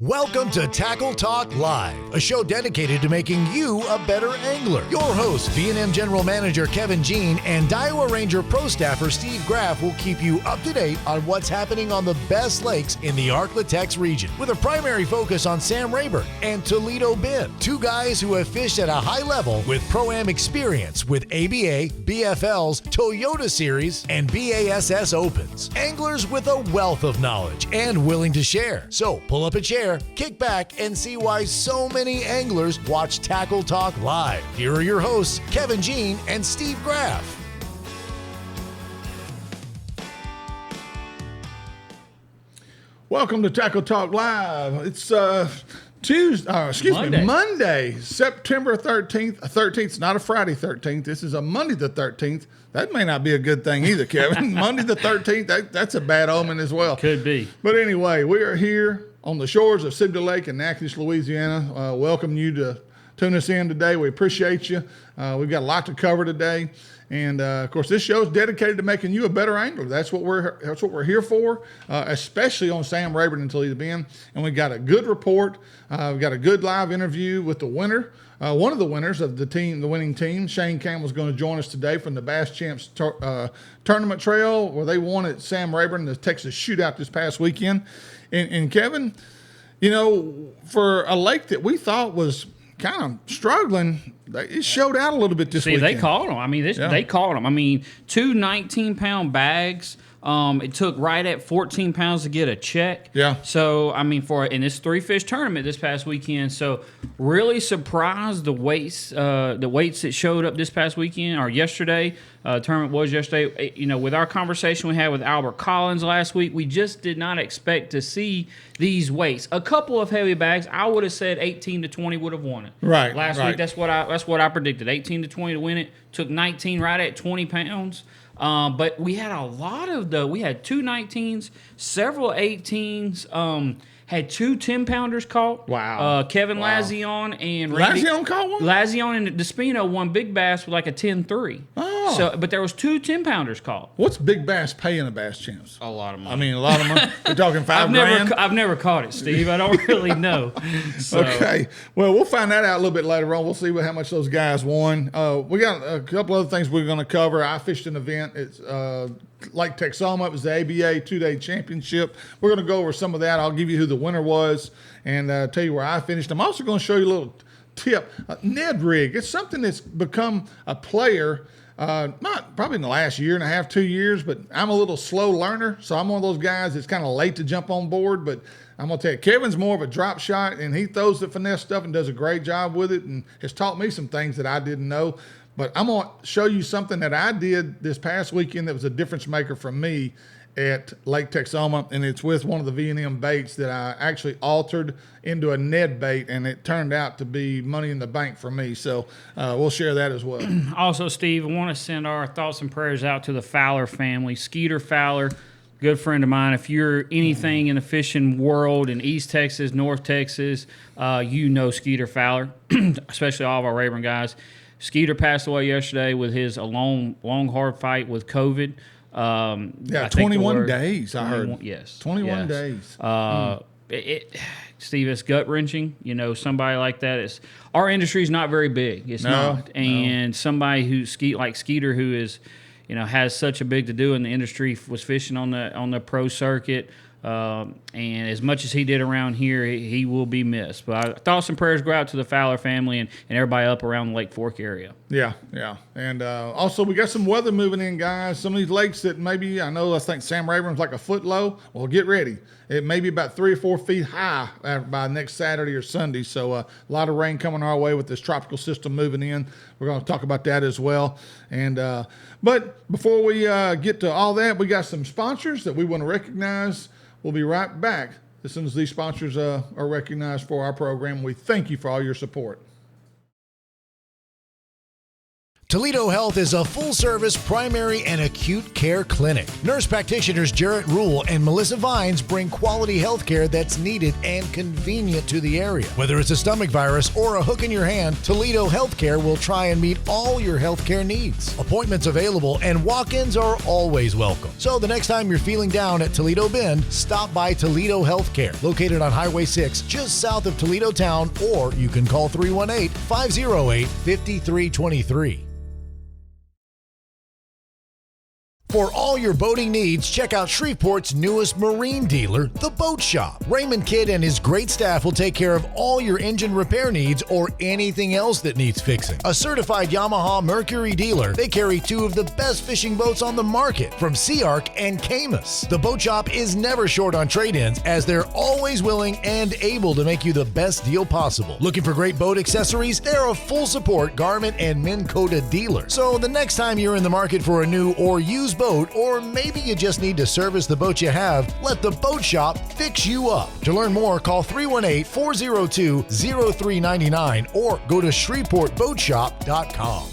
Welcome to Tackle Talk Live, a show dedicated to making you a better angler. Your host, V&M General Manager Kevin Jean and Iowa Ranger Pro Staffer Steve Graff will keep you up to date on what's happening on the best lakes in the Arklatex region, with a primary focus on Sam Rayburn and Toledo Bend, two guys who have fished at a high level with Pro-Am experience with ABA, BFLs, Toyota Series, and BASS Opens. Anglers with a wealth of knowledge and willing to share. So pull up a chair, kick back, and see why so many anglers watch Tackle Talk Live. Here are your hosts, Kevin Jean and Steve Graff. Welcome to Tackle Talk Live. It's Monday, September 13th. 13th, not a Friday 13th. This is a Monday the 13th. That may not be a good thing either, Kevin. Monday the 13th, that's a bad omen as well. Could be. But anyway, we are here on the shores of Sibley Lake in Natchitoches, Louisiana. Welcome you to tune us in today. We appreciate you. We've got a lot to cover today. And, of course, this show is dedicated to making you a better angler. That's what we're here for, especially on Sam Rayburn and Toledo Bend. And we got a good report. We've got a good live interview with the winner. One of the winners of the winning team, Shaine Campbell, is going to join us today from the Bass Champs Tournament Trail, where they won at Sam Rayburn, the Texas Shootout this past weekend. And Kevin, you know, for a lake that we thought was kind of struggling, it showed out a little bit this weekend. They caught them. I mean, they caught them. I mean, two 19-pound bags. It took right at 14 pounds to get a check. Yeah. So, I mean, in this three-fish tournament this past weekend, so really surprised the weights that showed up this past weekend or yesterday. Tournament was yesterday. You know, with our conversation we had with Albert Collins last week, we just did not expect to see these weights. A couple of heavy bags, I would have said 18 to 20 would have won it. Right. Last week, that's what I predicted. 18 to 20 to win it. Took 19 right at 20 pounds. But we had a lot of we had two 19s, several 18s, had two 10-pounders caught. Wow. Kevin Lazion and Randy. Lazion caught one? Lazion and Despino won big bass with like a 10-3. Oh. So, but there was two 10-pounders caught. What's big bass pay in a Bass Champs? A lot of money. I mean, a lot of money. We're talking $5,000. I've never caught it, Steve. I don't really know. So. Okay. Well, we'll find that out a little bit later on. We'll see how much those guys won. We got a couple other things we're going to cover. I fished an event. It's Lake Texoma. It was the ABA two-day championship. We're going to go over some of that. I'll give you who the winner was and tell you where I finished. I'm also going to show you a little tip. Ned rig. It's something that's become a player, not probably in the last year and a half, 2 years, but I'm a little slow learner, so I'm one of those guys that's kind of late to jump on board. But I'm going to tell you, Kevin's more of a drop shot, and he throws the finesse stuff and does a great job with it and has taught me some things that I didn't know. But I'm going to show you something that I did this past weekend that was a difference maker for me at Lake Texoma, and it's with one of the V&M baits that I actually altered into a Ned bait, and it turned out to be money in the bank for me. So we'll share that as well. Also, Steve, I want to send our thoughts and prayers out to the Fowler family. Skeeter Fowler, good friend of mine. If you're anything in the fishing world in East Texas, North Texas, you know Skeeter Fowler, especially all of our Rayburn guys. Skeeter passed away yesterday with his long, hard fight with COVID. 21 days, I heard. Yes. 21 days. Steve, it's gut-wrenching. You know, somebody like that our industry's not very big. It's not. And somebody like Skeeter, who is, you know, has such a big to do in the industry, was fishing on the pro circuit. And as much as he did around here, he will be missed. But thoughts and prayers go out to the Fowler family and everybody up around the Lake Fork area. Yeah. And also, we got some weather moving in, guys. Some of these lakes that maybe, I think Sam Rayburn's like a foot low. Well, get ready. It may be about 3 or 4 feet high by next Saturday or Sunday. So a lot of rain coming our way with this tropical system moving in. We're going to talk about that as well. And but before we get to all that, we got some sponsors that we want to recognize. We'll be right back as soon as these sponsors are recognized for our program. We thank you for all your support. Toledo Health is a full-service primary and acute care clinic. Nurse practitioners Jarrett Rule and Melissa Vines bring quality health care that's needed and convenient to the area. Whether it's a stomach virus or a hook in your hand, Toledo Healthcare will try and meet all your healthcare needs. Appointments available and walk-ins are always welcome. So the next time you're feeling down at Toledo Bend, stop by Toledo Healthcare, located on Highway 6 just south of Toledo Town, or you can call 318-508-5323. For all your boating needs, check out Shreveport's newest marine dealer, The Boat Shop. Raymond Kidd and his great staff will take care of all your engine repair needs or anything else that needs fixing. A certified Yamaha Mercury dealer, they carry two of the best fishing boats on the market from Sea Arc and Camus. The Boat Shop is never short on trade-ins, as they're always willing and able to make you the best deal possible. Looking for great boat accessories? They're a full support garment and Minn Kota dealer. So the next time you're in the market for a new or used boat, or maybe you just need to service the boat you have, let the Boat Shop fix you up. To learn more, call 318-402-0399 or go to ShreveportBoatShop.com.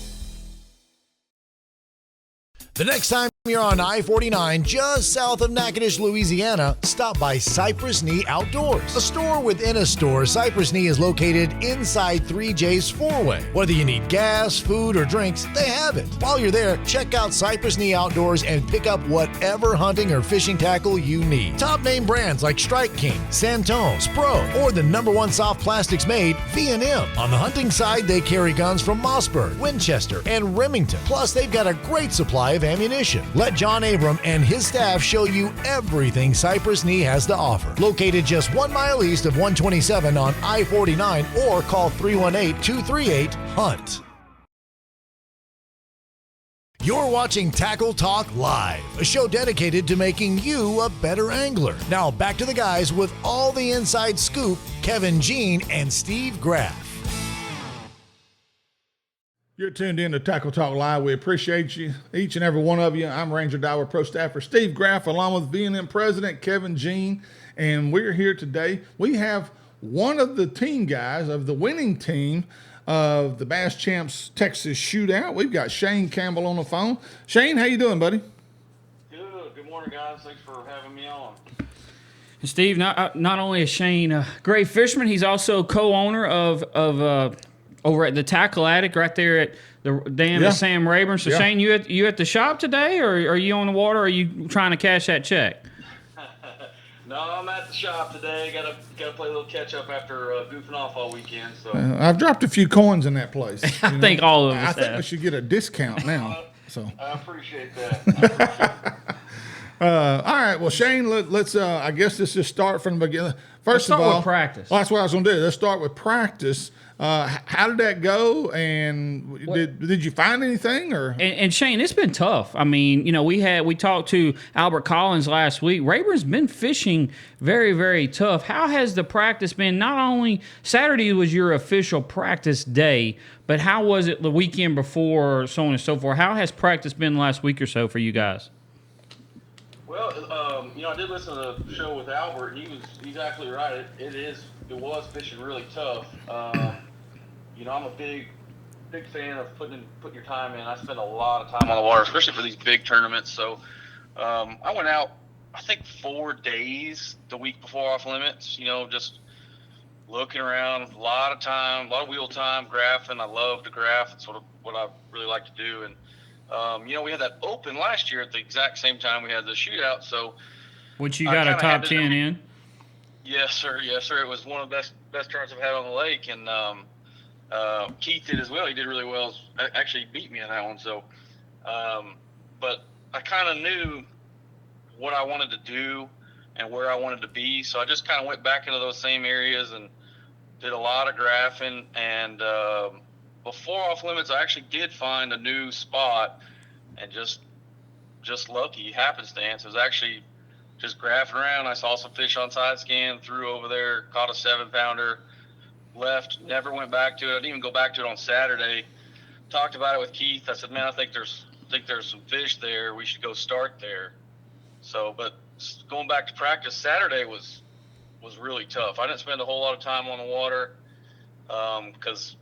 The next time you're on I-49 just south of Natchitoches, Louisiana, stop by Cypress Knee Outdoors. A store within a store, Cypress Knee is located inside 3J's four-way. Whether you need gas, food, or drinks, they have it. While you're there, check out Cypress Knee Outdoors and pick up whatever hunting or fishing tackle you need. Top name brands like Strike King, Santone, Spro, or the #1 soft plastics made, V&M. On the hunting side, they carry guns from Mossberg, Winchester, and Remington. Plus, they've got a great supply of ammunition. Let John Abram and his staff show you everything Cypress Knee has to offer. Located just 1 mile east of 127 on I-49, or call 318-238-HUNT. You're watching Tackle Talk Live, a show dedicated to making you a better angler. Now back to the guys with all the inside scoop, Kevin Jean and Steve Graff. You're tuned in to Tackle Talk Live. We appreciate you, each and every one of you. I'm Ranger Daiwa Pro Staffer Steve Graff, along with V&M President Kevin Jean, and we're here today. We have one of the team guys of the winning team of the Bass Champs Texas Shootout. We've got Shaine Campbell on the phone. Shane, how you doing, buddy? Good. Good morning, guys. Thanks for having me on. And Steve, not only is Shane a great fisherman, he's also co-owner of over at the Tackle Attic right there at the dam at Sam Rayburn. So, Shane, you at the shop today, or are you on the water, or are you trying to cash that check? No, I'm at the shop today. Got to play a little catch-up after goofing off all weekend. So I've dropped a few coins in that place. I think all of us I think have. we should get a discount now. So I appreciate that. all right, well, Shane, let's I guess let's just start from the beginning. First Let's of all, with practice. Well, that's what I was going to do. Let's start with practice. How did that go? And did you find anything? Or and Shane, it's been tough. I mean, we talked to Albert Collins last week. Rayburn's been fishing very, very tough. How has the practice been? Not only Saturday was your official practice day, but how was it the weekend before, so on and so forth? How has practice been the last week or so for you guys? Well, I did listen to the show with Albert, and he's absolutely right. It was fishing really tough. I'm a big fan of putting your time in. I spend a lot of time on the water, especially for these big tournaments. So I went out, I think 4 days the week before off limits. Just looking around, a lot of time, a lot of wheel time, graphing. I love to graph. It's sort of what I really like to do. And we had that open last year at the exact same time we had the shootout. So, which you got a top 10 in? Yes, sir. Yes, sir. It was one of the best tournaments I've had on the lake, and Keith did as well. He did really well. Actually, beat me in that one. So, but I kind of knew what I wanted to do and where I wanted to be. So I just kind of went back into those same areas and did a lot of graphing. And before off limits, I actually did find a new spot, and just lucky happenstance. It was actually just graphing around. I saw some fish on side scan, threw over there, caught a 7-pounder, left, never went back to it. I didn't even go back to it on Saturday. Talked about it with Keith. I said, man, I think there's some fish there. We should go start there. So, but going back to practice, Saturday was really tough. I didn't spend a whole lot of time on the water because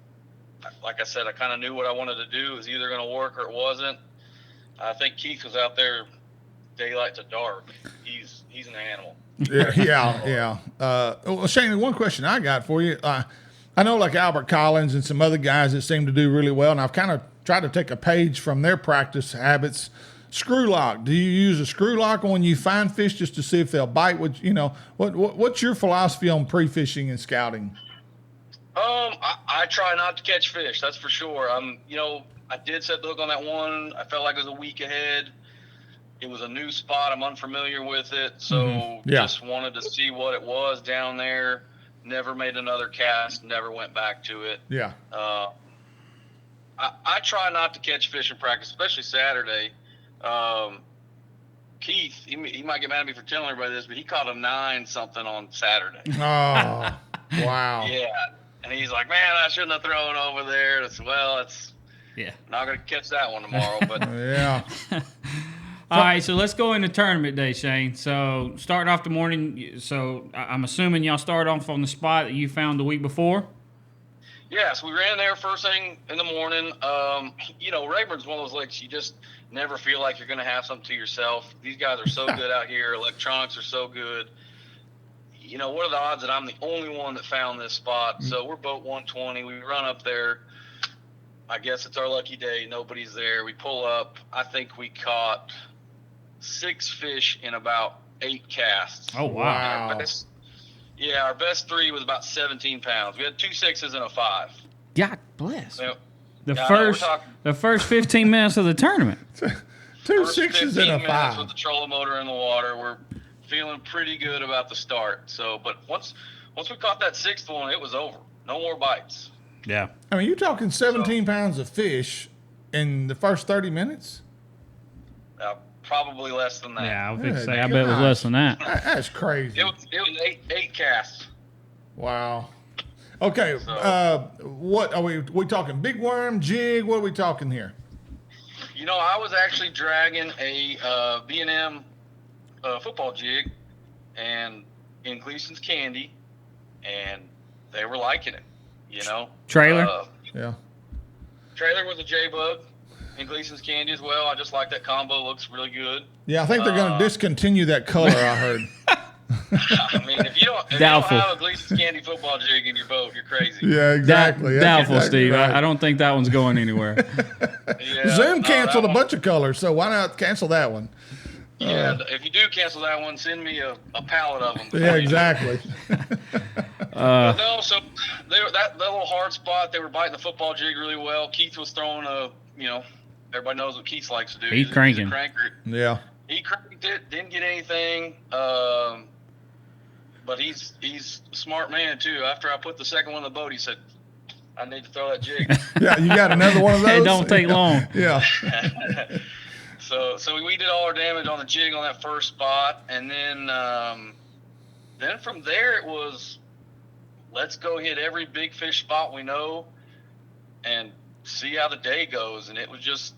like I said, I kind of knew what I wanted to do. It was either going to work or it wasn't. I think Keith was out there daylight to dark. He's an animal. Yeah. Well, Shane, one question I got for you. I know like Albert Collins and some other guys that seem to do really well, and I've kind of tried to take a page from their practice habits. Screw lock. Do you use a screw lock when you find fish just to see if they'll bite? What's your philosophy on pre-fishing and scouting? I try not to catch fish. That's for sure. I did set the hook on that one. I felt like it was a week ahead. It was a new spot. I'm unfamiliar with it, so just wanted to see what it was down there. Never made another cast. Never went back to it. Yeah. I try not to catch fish in practice, especially Saturday. Keith, he might get mad at me for telling everybody this, but he caught a 9-something on Saturday. Oh, wow. Yeah. And he's like, man, I shouldn't have thrown over there. It's not going to catch that one tomorrow. But yeah. All right, so let's go into tournament day, Shane. So starting off the morning, so I'm assuming y'all started off on the spot that you found the week before? Yes, we ran there first thing in the morning. Rayburn's one of those lakes you just never feel like you're going to have something to yourself. These guys are so good out here. Electronics are so good. What are the odds that I'm the only one that found this spot? So we're boat 120. We run up there. I guess it's our lucky day. Nobody's there. We pull up. I think we caught 6 fish in about 8 casts. Oh, wow. Our best 3 was about 17 pounds. We had 2 6s and a 5. God bless. So, the first 15 minutes of the tournament. 2 6s and a 5. With the trolling motor in the water, we're feeling pretty good about the start. So, but once we caught that 6th one, it was over. No more bites. Yeah. I mean, you're talking 17 pounds of fish in the first 30 minutes? Probably less than that. Yeah, I was going to say, I bet it was less than that. That's crazy. It was 8 casts. Wow. Okay, what are we talking? Big worm, jig? What are we talking here? I was actually dragging a V&M football jig and in Gleason's Candy, and they were liking it. Trailer? Yeah. Trailer was a J-Bug in Gleason's Candy as well. I just like that combo. Looks really good. Yeah, I think they're going to discontinue that color, I heard. I mean, if you don't have a Gleason's Candy football jig in your boat, you're crazy. Yeah, exactly. Doubtful, exactly Steve. right. I don't think that one's going anywhere. Zoom canceled a bunch of colors, so why not cancel that one? Yeah, if you do cancel that one, send me a pallet of them. Yeah, exactly. No, so that little hard spot, they were biting the football jig really well. Keith was throwing everybody knows what Keith likes to do. He's cranking. He's a cranker. Yeah. He cranked it, didn't get anything. But he's a smart man too. After I put the second one in the boat, he said, I need to throw that jig. Yeah, you got another one of those? It don't take long. Yeah. So we did all our damage on the jig on that first spot, and then from there it was, let's go hit every big fish spot we know, and see how the day goes. And it was just,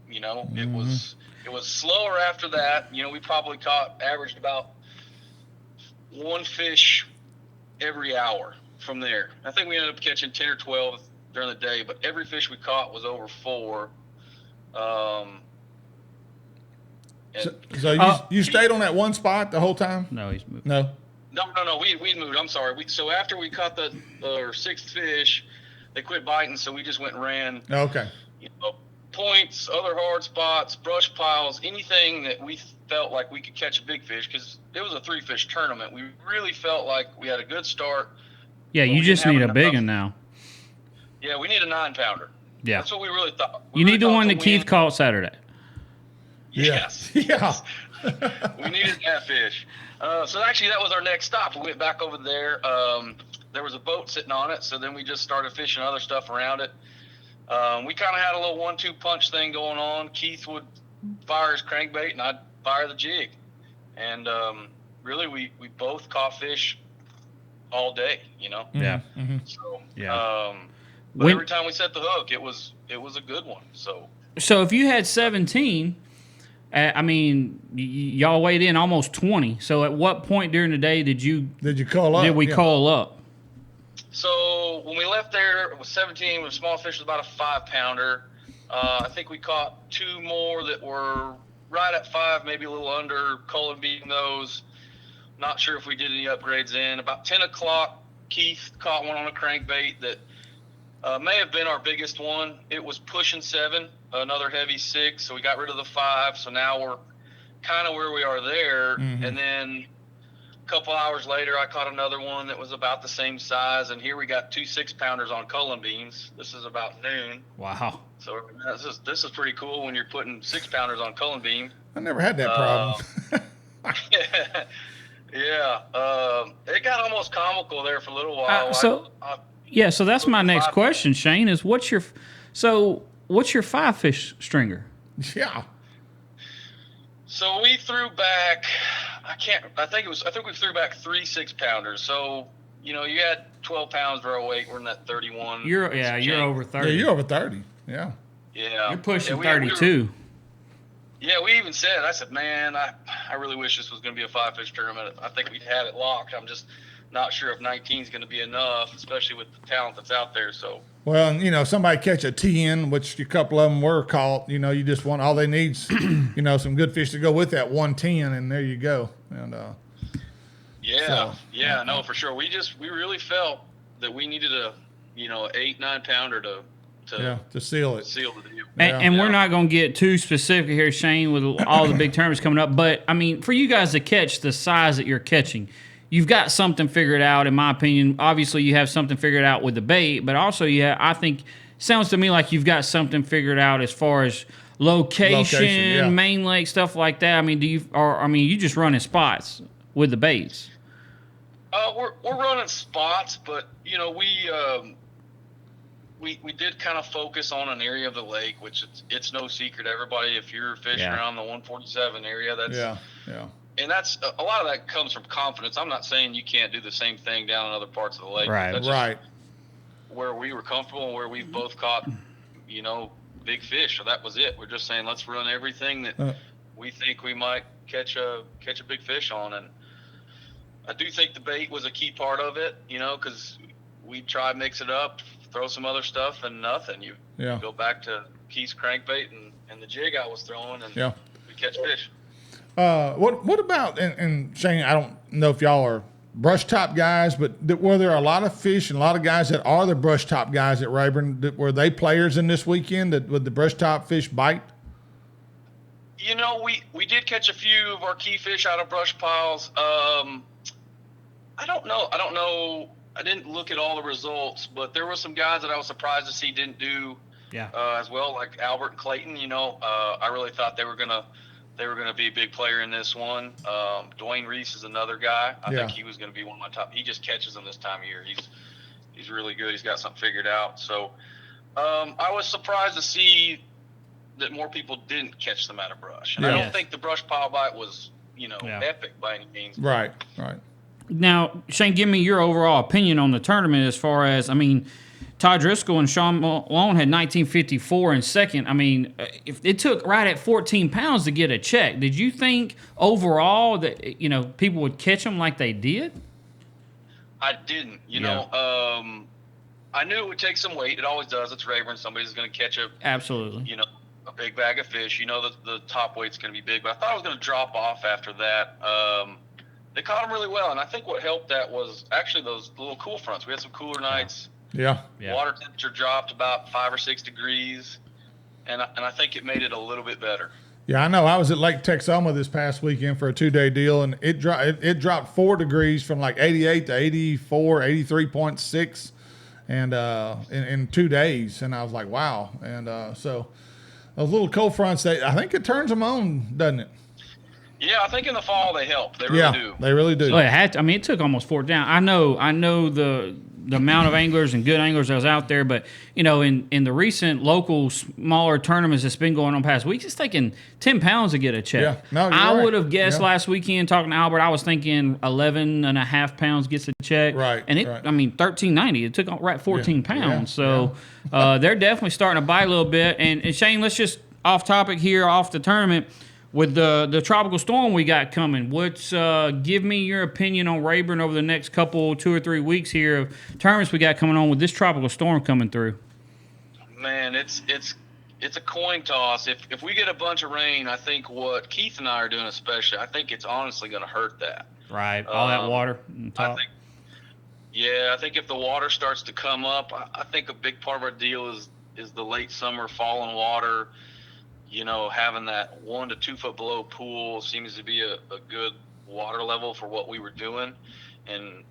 it was slower after that. We probably averaged about 1 fish every hour from there. I think we ended up catching 10 or 12 during the day, but every fish we caught was over 4. So you stayed on that one spot the whole time? No, he's moved. No. No. We moved. I'm sorry. So after we caught the 6th fish, they quit biting. So we just went and ran. Okay. Points, other hard spots, brush piles, anything that we felt like we could catch a big fish, because it was a 3-fish tournament. We really felt like we had a good start. Yeah, you just need a big one now. Yeah, we need a 9-pounder. Yeah. That's what we really thought. You need the one that Keith caught Saturday. Yes. Yeah. We needed that fish. So actually, that was our next stop. We went back over there. There was a boat sitting on it, so then we just started fishing other stuff around it. We kind of had a little 1-2 punch thing going on. Keith would fire his crankbait, and I'd fire the jig. And really, we both caught fish all day, Yeah. Mm-hmm. So, Yeah. but every time we set the hook, it was a good one. So if you had 17, y'all weighed in almost 20. So at what point during the day did you call up? Did we call up? So when we left there, it was 17. With small fish was about a 5-pounder. I think we caught 2 more that were right at 5, maybe a little under. Cullen beating those. Not sure if we did any upgrades in. About 10 o'clock, Keith caught one on a crankbait that may have been our biggest one. It was pushing 7, another heavy 6. So we got rid of the 5. So now we're kind of where we are there. Mm-hmm. And then a couple hours later, I caught another one that was about the same size. And here we got 2 6-pounders on Cullen beans. This is about noon. Wow. So this is pretty cool when you're putting 6-pounders on Cullen bean. I never had that problem. Yeah. It got almost comical there for a little while. So that's my next question, Shane, is what's your 5-fish stringer? Yeah. So we threw back, I think we threw back 3 6-pounders. So, you had 12 pounds raw weight. We're in that 31. You're over 30. Yeah, you're over 30. Yeah. Yeah. You're pushing 32. We even said, I said, man, I really wish this was going to be a 5-fish tournament. I think we'd had it locked. I'm just not sure if 19 is going to be enough, especially with the talent that's out there. So. Well, somebody catch a 10, which a couple of them were caught. You just want all they need, some good fish to go with that 110, and there you go. And no, for sure. We really felt that we needed a 8-9 pounder to seal it. Seal the deal. And we're not going to get too specific here, Shane, with all the big tournaments coming up. But, I mean, for you guys to catch the size that you're catching, you've got something figured out, in my opinion. Obviously, you have something figured out with the bait, but also, I think, sounds to me like you've got something figured out as far as location, main lake, stuff like that. I mean, you just running spots with the baits? We're running spots, but, we did kind of focus on an area of the lake, which it's no secret to everybody. If you're fishing around the 147 area, that's and that's a lot of that comes from confidence. I'm not saying you can't do the same thing down in other parts of the lake. Right, that's right. Where we were comfortable and where we've both caught, big fish. So that was it. We're just saying let's run everything that we think we might catch a big fish on, and I do think the bait was a key part of it. Because we try to mix it up, throw some other stuff, and nothing. You go back to Keith's crankbait and the jig I was throwing, and we catch fish. What about, and Shane, I don't know if y'all are brush top guys, but were there a lot of fish and a lot of guys that are the brush top guys at Rayburn? Were they players in this weekend? Would the brush top fish bite? We did catch a few of our key fish out of brush piles. I don't know. I didn't look at all the results, but there were some guys that I was surprised to see didn't do as well, like Albert and Clayton. I really thought they were gonna be a big player in this one. Dwayne Reese is another guy. I think he was gonna be one of my top. He just catches them this time of year. He's really good. He's got something figured out. So I was surprised to see that more people didn't catch them out of brush. And I don't think the brush pile bite was epic by any means. Right. Now, Shane, give me your overall opinion on the tournament as far as, Todd Driscoll and Sean Malone had 1954 in second. If it took right at 14 pounds to get a check, did you think overall that, people would catch them like they did? I didn't. I knew it would take some weight. It always does. It's Rayburn. Somebody's going to catch absolutely. A big bag of fish. The top weight's going to be big. But I thought it was going to drop off after that. They caught them really well, and I think what helped that was actually those little cool fronts. We had some cooler nights. Yeah. Water temperature dropped about 5 or 6 degrees, and I think it made it a little bit better. Yeah, I know. I was at Lake Texoma this past weekend for a 2-day deal, and it dropped 4 degrees from like 88 to 84, 83.6, and in 2 days. And I was like, wow. And so those little cold fronts, I think it turns them on, doesn't it? Yeah, I think in the fall they help. They really do. They really do. So it took almost 4 down. I know the amount of anglers and good anglers that was out there, but in the recent local smaller tournaments that's been going on past weeks, it's taking 10 pounds to get a check. Yeah, no, I would have guessed last weekend talking to Albert, I was thinking 11.5 pounds gets a check. Right. And $13.90. It took right 14 pounds. So they're definitely starting to bite a little bit. And Shane, let's just off topic here, off the tournament. with the tropical storm we got coming, give me your opinion on Rayburn over the next 2 or 3 weeks here of tournaments we got coming on with this tropical storm coming through. Man, it's a coin toss. If we get a bunch of rain, I think what Keith and I are doing especially, I think it's honestly going to hurt that. Right, all that water on top. I think if the water starts to come up, I think a big part of our deal is the late summer falling water. You know, having that 1 to 2 foot below pool seems to be a good water level for what we were doing. And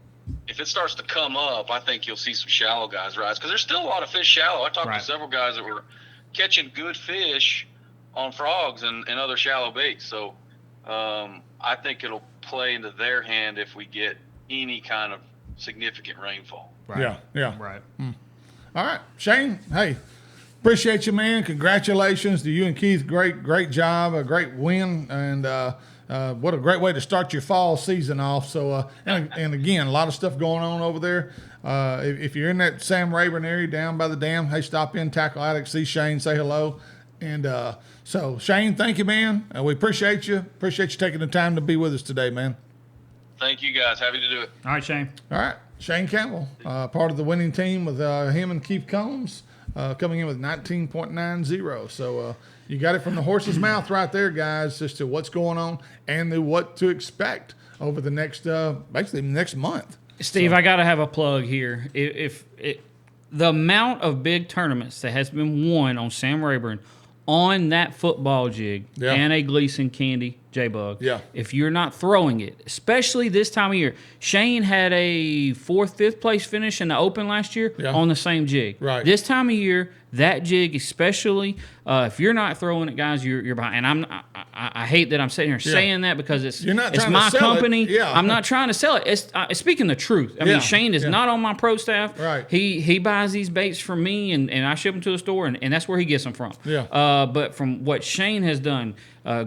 if it starts to come up, I think you'll see some shallow guys rise, because there's still a lot of fish shallow. I talked to several guys that were catching good fish on frogs and other shallow baits. So I think it'll play into their hand if we get any kind of significant rainfall. Right. Yeah. Right. All right, Shane. Hey, appreciate you, man. Congratulations to you and Keith. Great job. A great win, and what a great way to start your fall season off. So, and again, a lot of stuff going on over there. If you're in that Sam Rayburn area down by the dam, hey, stop in, Tackle Addict, see Shane, say hello. And so, Shane, thank you, man. We appreciate you. Appreciate you taking the time to be with us today, man. Thank you, guys. Happy to do it. All right, Shane. All right, Shaine Campbell, part of the winning team with him and Keith Combs, coming in with 19.90. So you got it from the horse's mouth right there, guys, as to what's going on and what to expect over the next, basically next month. Steve, I got to have a plug here. If the amount of big tournaments that has been won on Sam Rayburn on that football jig and a Gleason Candy J-Bug, if you're not throwing it, especially this time of year. Shane had a 4th, 5th place finish in the Open last year on the same jig. Right. This time of year, that jig especially, if you're not throwing it, guys, you're behind. And I hate that I'm sitting here saying that, because it's my company. I'm not trying to sell it. It's speaking the truth. I mean, Shane is not on my pro staff. Right. He buys these baits from me, and I ship them to the store, and that's where he gets them from. But from what Shane has done,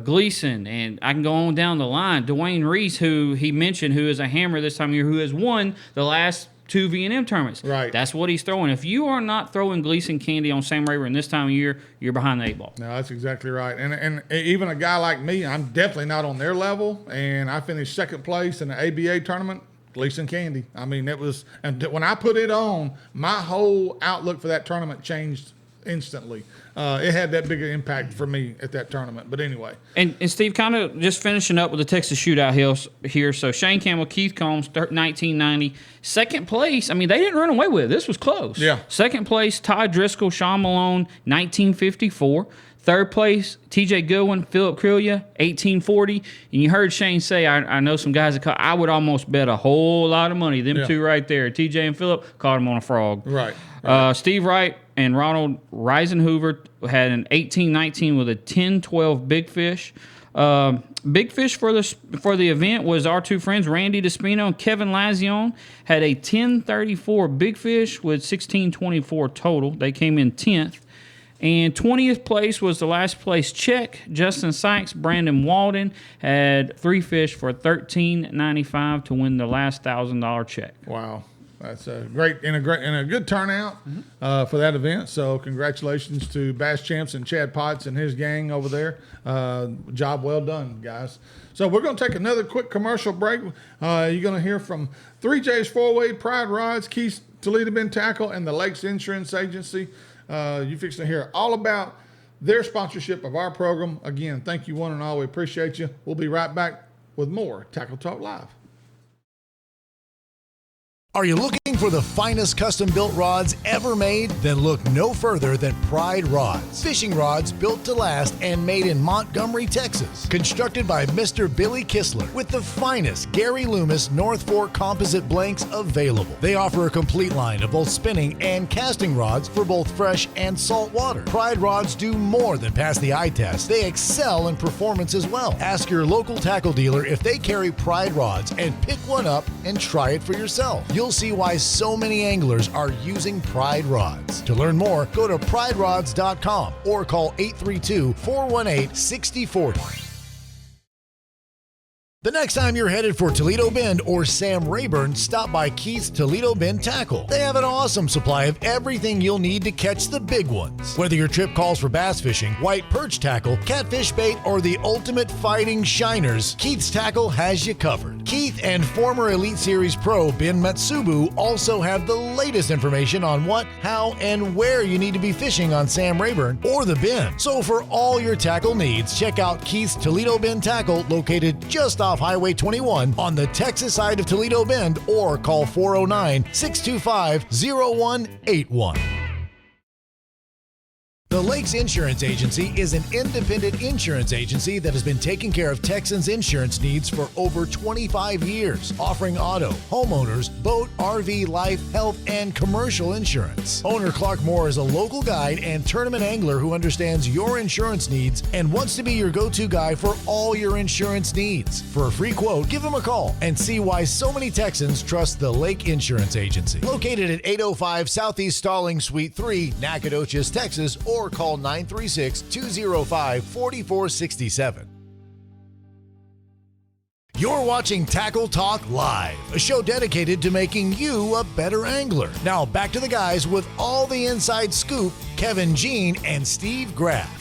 Gleason, and I can go on down the line, Dwayne Reese, who he mentioned, who is a hammer this time of year, who has won the last 2 V&M tournaments. Right. That's what he's throwing. If you are not throwing Gleason Candy on Sam Rayburn this time of year, you're behind the 8 ball. No, that's exactly right. And even a guy like me, I'm definitely not on their level, and I finished 2nd place in the ABA tournament, Gleason Candy. I mean, it was, and when I put it on, my whole outlook for that tournament changed instantly. It had that big impact for me at that tournament. But anyway. And Steve, kind of just finishing up with the Texas Shootout here. So Shaine Campbell, Keith Combs, 1990. 2nd place, I mean, they didn't run away with it. This was close. 2nd place, Todd Driscoll, Sean Malone, 1954. 3rd place, TJ Goodwin, Philip Krilia, 1840. And you heard Shane say, I know some guys that caught, I would almost bet a whole lot of money. Them two right there, TJ and Philip, caught him on a frog. Right. Steve Wright and Ronald Reisenhoover had an 18-19 with a 10-12 big fish. Big fish for the event was our 2 friends, Randy Despino and Kevin Lazion, had a 10-34 big fish with 16-24 total. They came in 10th. And 20th place was the last place check. Justin Sykes, Brandon Walden had 3 fish for $13.95 to win the last $1,000 check. Wow. That's a great and a good turnout for that event. So congratulations to Bass Champs and Chad Potts and his gang over there. Job well done, guys. So we're going to take another quick commercial break. You're going to hear from 3J's 4-Way, Pride Rods, Keith Toledo Bend Tackle, and the Lakes Insurance Agency. You fixing to hear all about their sponsorship of our program. Again, thank you one and all. We appreciate you. We'll be right back with more Tackle Talk Live. Are you looking for the finest custom-built rods ever made? Then look no further than Pride Rods. Fishing rods built to last and made in Montgomery, Texas. Constructed by Mr. Billy Kistler with the finest Gary Loomis North Fork composite blanks available. They offer a complete line of both spinning and casting rods for both fresh and salt water. Pride Rods do more than pass the eye test. They excel in performance as well. Ask your local tackle dealer if they carry Pride Rods and pick one up and try it for yourself. You'll see why so many anglers are using Pride Rods. To learn more, go to priderods.com or call 832-418-6040. The next time you're headed for Toledo Bend or Sam Rayburn, stop by Keith's Toledo Bend Tackle. They have an awesome supply of everything you'll need to catch the big ones. Whether your trip calls for bass fishing, white perch tackle, catfish bait, or the ultimate fighting shiners, Keith's Tackle has you covered. Keith and former Elite Series pro Ben Matsubu also have the latest information on what, how, and where you need to be fishing on Sam Rayburn or the Bend. So for all your tackle needs, check out Keith's Toledo Bend Tackle, located just off Highway 21 on the Texas side of Toledo Bend, or call 409-625-0181. The Lakes Insurance Agency is an independent insurance agency that has been taking care of Texans' insurance needs for over 25 years, offering auto, homeowners, boat, RV, life, health, and commercial insurance. Owner Clark Moore is a local guide and tournament angler who understands your insurance needs and wants to be your go-to guy for all your insurance needs. For a free quote, give him a call and see why so many Texans trust the Lake Insurance Agency. Located at 805 Southeast Stalling Suite 3, Nacogdoches, Texas, or call 936-205-4467. You're watching Tackle Talk Live, a show dedicated to making you a better angler. Now back to the guys with all the inside scoop, Kevin Jean and Steve Graff.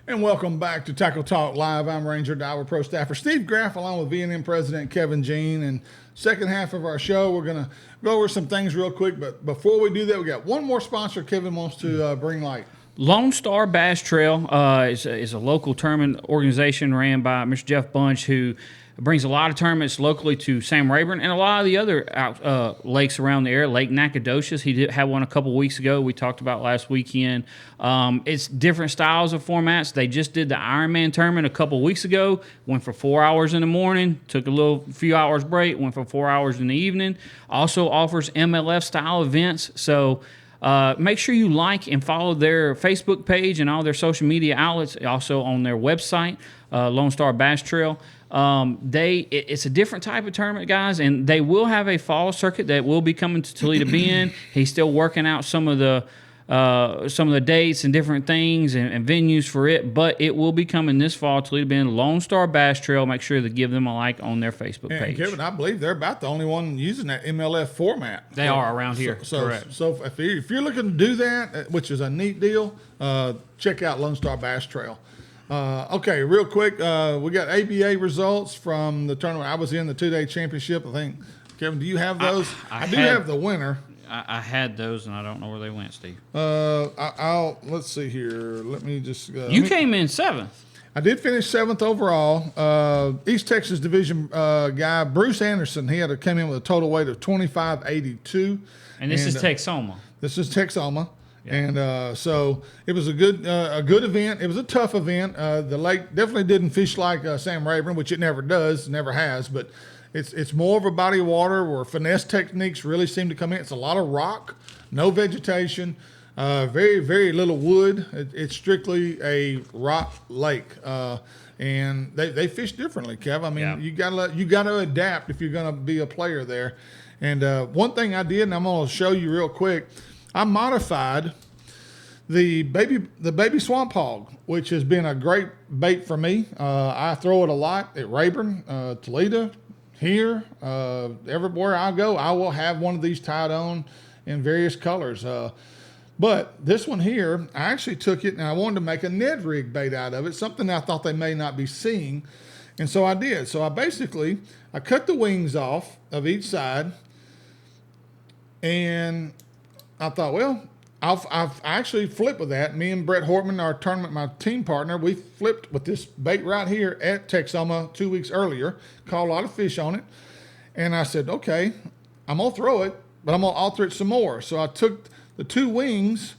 And welcome back to Tackle Talk Live. I'm Ranger Diver Pro Staffer Steve Graff, along with V&M President Kevin Jean. And second half of our show, we're going to go over some things real quick. But before we do that, we got one more sponsor Kevin wants to bring light. Lone Star Bass Trail is a local tournament organization ran by Mr. Jeff Bunch, who brings a lot of tournaments locally to Sam Rayburn and a lot of the other lakes around the area. Lake Nacogdoches, he had one a couple weeks ago. We talked about last weekend. It's different styles of formats. They just did the Ironman tournament a couple weeks ago. Went for 4 hours in the morning, took a few hours break, went for 4 hours in the evening. Also offers MLF style events. So make sure you like and follow their Facebook page and all their social media outlets. Also on their website, Lone Star Bass Trail. It's a different type of tournament, guys, and they will have a fall circuit that will be coming to Toledo Bend. He's still working out some of the dates and different things and venues for it, but it will be coming this fall. Toledo Bend, Lone Star Bass Trail. Make sure to give them a like on their Facebook page. Kevin, I believe they're about the only one using that MLF format. They are around here. Correct. So if you're looking to do that, which is a neat deal, check out Lone Star Bass Trail. Okay, real quick, we got ABA results from the tournament. I was in the 2-day championship. I think, Kevin, do you have those? I do have the winner. I had those, and I don't know where they went, Steve. Let's see here. Let me just. You came in 7th. I did finish 7th overall. East Texas Division guy Bruce Anderson. He came in with a total weight of 2582. And this is Texoma. This is Texoma. Yeah. And so it was a good event. It was a tough event. The lake definitely didn't fish like Sam Rayburn, which it never does, never has. But it's more of a body of water where finesse techniques really seem to come in. It's a lot of rock, no vegetation, very, very little wood. It's strictly a rock lake. And they fish differently, Kev. I mean, you gotta adapt if you're gonna be a player there. And one thing I did, and I'm gonna show you real quick. I modified the baby swamp hog, which has been a great bait for me. I throw it a lot at Rayburn, Toledo, here, everywhere I go. I will have one of these tied on in various colors. But this one here, I actually took it and I wanted to make a Ned rig bait out of it, something I thought they may not be seeing. And so I did. So I cut the wings off of each side, and I thought, well, I've actually flipped with that. Me and Brett Hortman, our tournament, my team partner, we flipped with this bait right here at Texoma 2 weeks earlier. Caught a lot of fish on it. And I said, okay, I'm going to throw it, but I'm going to alter it some more. So I took the 2 wings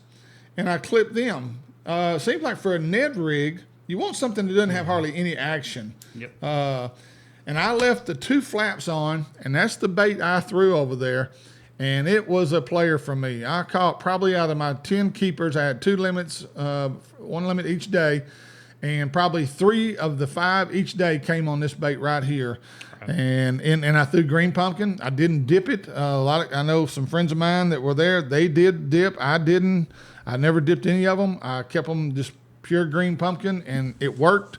and I clipped them. Seems like for a Ned rig, you want something that doesn't have hardly any action. Yep. And I left the 2 flaps on, and that's the bait I threw over there. And it was a player for me. I caught probably out of my 10 keepers, I had 2 limits, 1 limit each day, and probably 3 of the 5 each day came on this bait right here. Right. And I threw green pumpkin. I didn't dip it. I know some friends of mine that were there. They did dip. I didn't. I never dipped any of them. I kept them just pure green pumpkin, and it worked.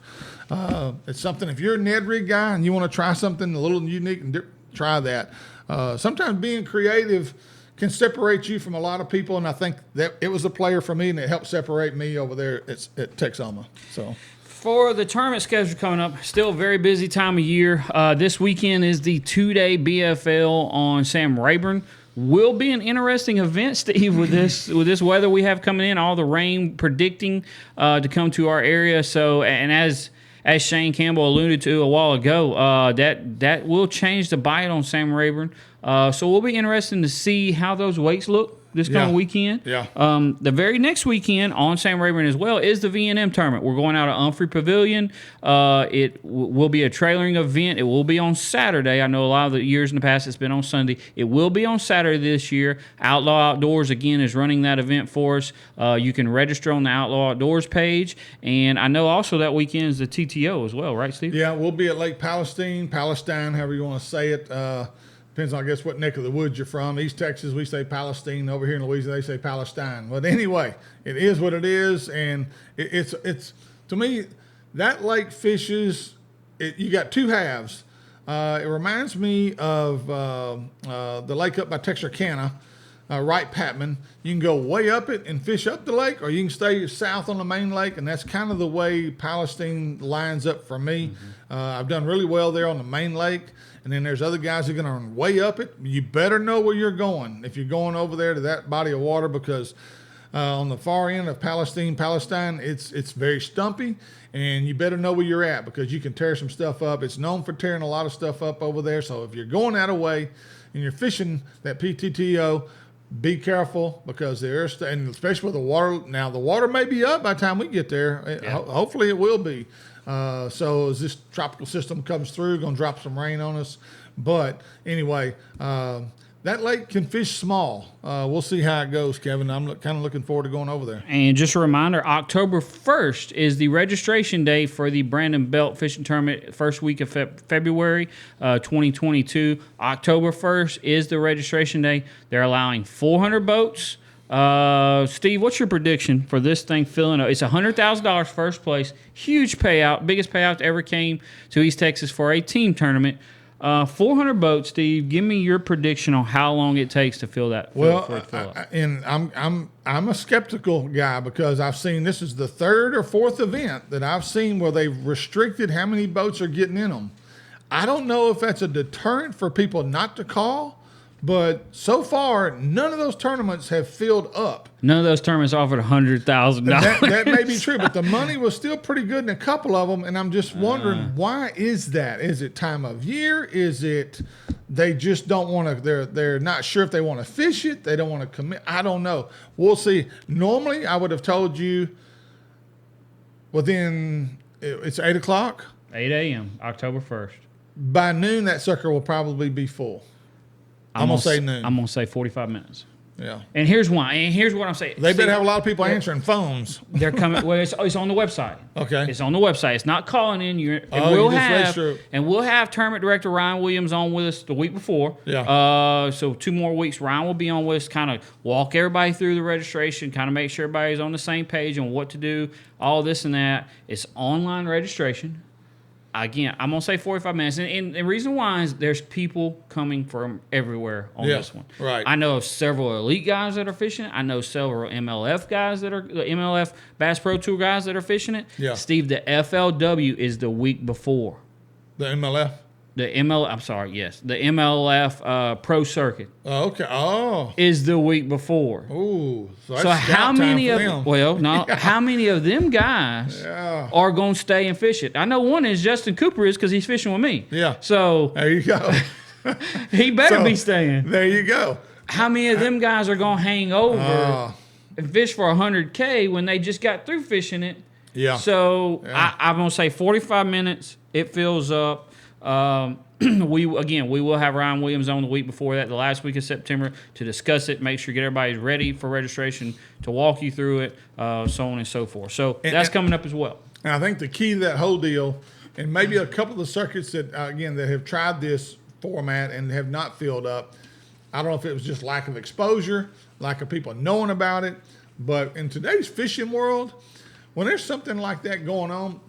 It's something, if you're a Ned rig guy and you want to try something a little unique, and try that. Sometimes being creative can separate you from a lot of people, and I think that it was a player for me, and it helped separate me over there at Texoma. So, for the tournament schedule coming up, still a very busy time of year. This weekend is the 2-day BFL on Sam Rayburn. Will be an interesting event, Steve, with this weather we have coming in, all the rain predicting to come to our area. So, and as Shaine Campbell alluded to a while ago, that will change the bite on Sam Rayburn. So we'll be interested to see how those weights look this coming weekend. Yeah. The very next weekend on Sam Rayburn as well is the V&M tournament. We're going out at Humphrey Pavilion. It will be a trailering event. It will be on Saturday. I know a lot of the years in the past it's been on Sunday. It will be on Saturday this year. Outlaw Outdoors, again, is running that event for us. You can register on the Outlaw Outdoors page. And I know also that weekend is the TTO as well, right, Steve? Yeah, we'll be at Lake Palestine, however you want to say it. Depends on, I guess, what neck of the woods you're from. East Texas, we say Palestine. Over here in Louisiana, they say Palestine. But anyway, it is what it is, and it's to me, that lake fishes. You got two halves. It reminds me of the lake up by Texarkana, Wright Patman. You can go way up it and fish up the lake, or you can stay south on the main lake, and that's kind of the way Palestine lines up for me. I've done really well there on the main lake. And then there's other guys that are going to run way up it. You better know where you're going if you're going over there to that body of water, because on the far end of Palestine, it's very stumpy, and you better know where you're at because you can tear some stuff up. It's known for tearing a lot of stuff up over there. So if you're going that way and you're fishing that PTTO, be careful because there's, and especially with the water. Now the water may be up by the time we get there. Hopefully it will be. So as this tropical system comes through, going to drop some rain on us. But anyway, that lake can fish small. We'll see how it goes, Kevin. I'm kind of looking forward to going over there. And just a reminder, October 1st is the registration day for the Brandon Belt Fishing Tournament, first week of February 2022. October 1st is the registration day. They're allowing 400 boats. Steve, what's your prediction for this thing filling up? It's $100,000 first place, huge payout, biggest payout that ever came to East Texas for a team tournament. 400 boats, Steve. Give me your prediction on how long it takes to fill that. And I'm a skeptical guy because I've seen this is the third or fourth event that I've seen where they've restricted how many boats are getting in them. I don't know if that's a deterrent for people not to call. But so far, none of those tournaments have filled up. None of those tournaments offered $100,000. That may be true, but the money was still pretty good in a couple of them. And I'm just wondering, why is that? Is it time of year? Is it they just don't want to? They're not sure if they want to fish it. They don't want to commit. I don't know. We'll see. Normally, I would have told you within it's 8 o'clock, 8 a.m. October 1st. By noon, that sucker will probably be full. I'm going to say noon. I'm going to say 45 minutes. Yeah. And here's why. And here's what I'm saying. They better have a lot of people answering phones. They're coming. Well, it's on the website. Okay. It's on the website. It's not calling in. We'll have tournament director Ryan Williams on with us the week before. Yeah. So 2 more weeks. Ryan will be on with us, kind of walk everybody through the registration, kind of make sure everybody's on the same page on what to do, all this and that. It's online registration. Again, I'm going to say 45 minutes. And the reason why is there's people coming from everywhere on this one. Right. I know of several elite guys that are fishing it. I know several MLF guys that are MLF Bass Pro Tour guys that are fishing it. Yeah. Steve, the FLW is the week before. The MLF? The MLF Pro Circuit. Oh, okay. Oh. Is the week before. Ooh. So how many of them? Well, no. Yeah. How many of them guys are going to stay and fish it? I know one is Justin Cooper is because he's fishing with me. Yeah. So there you go. He better be staying. There you go. How many of them guys are going to hang over and fish for $100K when they just got through fishing it? Yeah. So I'm going to say 45 minutes. It fills up. We will have Ryan Williams on the week before that, the last week of September, to discuss it, make sure get everybody ready for registration, to walk you through it, so on and so forth. So that's coming up as well. And I think the key to that whole deal, and maybe a couple of the circuits that that have tried this format and have not filled up, I don't know if it was just lack of exposure, lack of people knowing about it, but in today's fishing world, when there's something like that going on,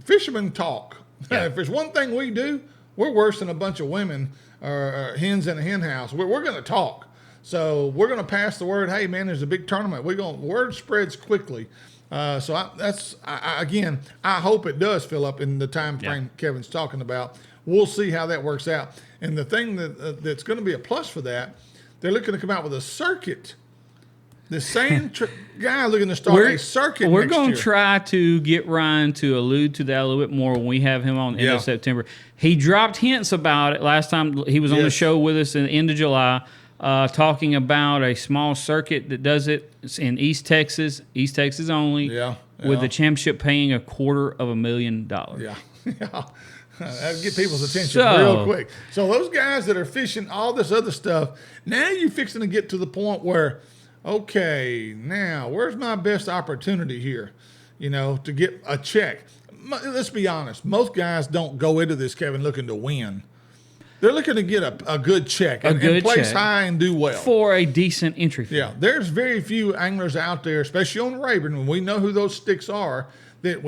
fishermen talk. Yeah. If there's one thing we do, we're worse than a bunch of women or hens in a hen house. We're going to talk. So we're going to pass the word. Hey, man, there's a big tournament. Word spreads quickly. Again, I hope it does fill up in the time frame Kevin's talking about. We'll see how that works out. And the thing that's going to be a plus for that, they're looking to come out with a circuit. The same guy looking to start a circuit. We're going to try to get Ryan to allude to that a little bit more when we have him on the end of September. He dropped hints about it last time he was on the show with us in the end of July, talking about a small circuit that does it. It's in East Texas only, with the championship paying $250,000. Yeah. That'll get people's attention real quick. So those guys that are fishing all this other stuff, now you're fixing to get to the point where, okay, now where's my best opportunity here, to get a check? Let's be honest. Most guys don't go into this, Kevin, looking to win. They're looking to get a good check and place high and do well. For a decent entry fee. Yeah, there's very few anglers out there, especially on Rayburn, when we know who those sticks are, that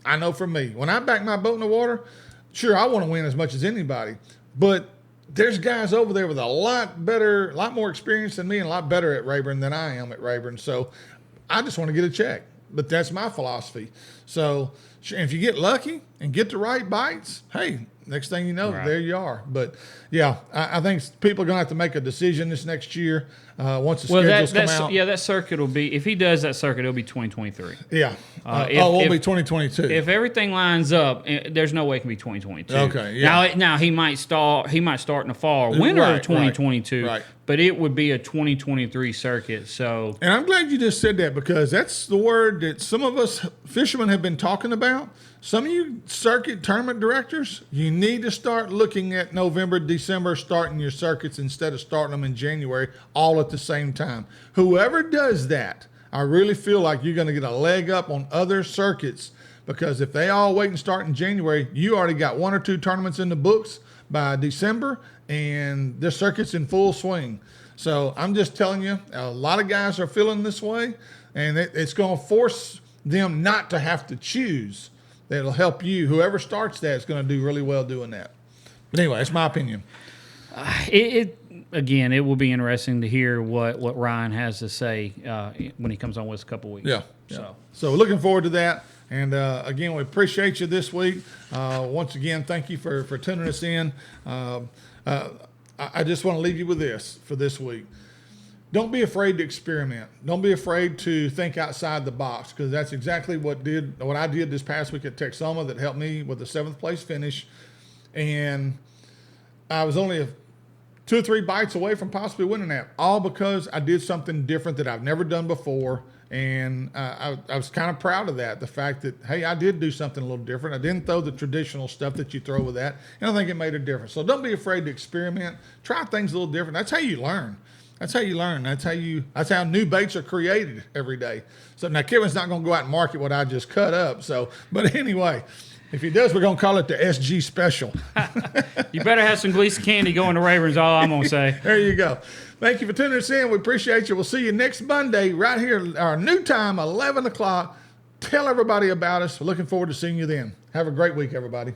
I know for me, when I back my boat in the water, sure, I want to win as much as anybody. But there's guys over there with a lot more experience than me and a lot better at Rayburn than I am at Rayburn. So I just want to get a check. But that's my philosophy. So if you get lucky and get the right bites, hey, next thing you know, there you are. But, yeah, I think people are going to have to make a decision this next year once the schedules come out. Yeah, that circuit will be – if he does that circuit, it'll be 2023. Yeah. It'll be 2022. If everything lines up, there's no way it can be 2022. Okay, yeah. Now he might start in the fall or winter of 2022, right. But it would be a 2023 circuit. So, and I'm glad you just said that, because that's the word that some of us fishermen have been talking about. Some of you circuit tournament directors, you need to start looking at November, December, starting your circuits instead of starting them in January all at the same time. Whoever does that, I really feel like you're going to get a leg up on other circuits, because if they all wait and start in January, you already got 1 or 2 tournaments in the books by December, and the circuit's in full swing. So I'm just telling you, a lot of guys are feeling this way, and it's going to force them not to have to choose. That'll help you. Whoever starts that is going to do really well doing that. But anyway, that's my opinion. Again, it will be interesting to hear what Ryan has to say when he comes on with us a couple weeks. Yeah. So looking forward to that. And again, we appreciate you this week. Once again, thank you for tuning us in. I just want to leave you with this for this week. Don't be afraid to experiment. Don't be afraid to think outside the box, because that's exactly what I did this past week at Texoma that helped me with the 7th place finish. And I was only 2 or 3 bites away from possibly winning that, all because I did something different that I've never done before. And I was kind of proud of that, the fact that, hey, I did do something a little different. I didn't throw the traditional stuff that you throw with that, and I think it made a difference. So don't be afraid to experiment. Try things a little different. That's how you learn. That's how new baits are created every day. So now Kevin's not going to go out and market what I just cut up. But anyway, if he does, we're going to call it the SG special. You better have some Gleason candy going to Rayburn's, all I'm going to say. There you go. Thank you for tuning us in. We appreciate you. We'll see you next Monday right here, our new time, 11 o'clock. Tell everybody about us. We're looking forward to seeing you then. Have a great week, everybody.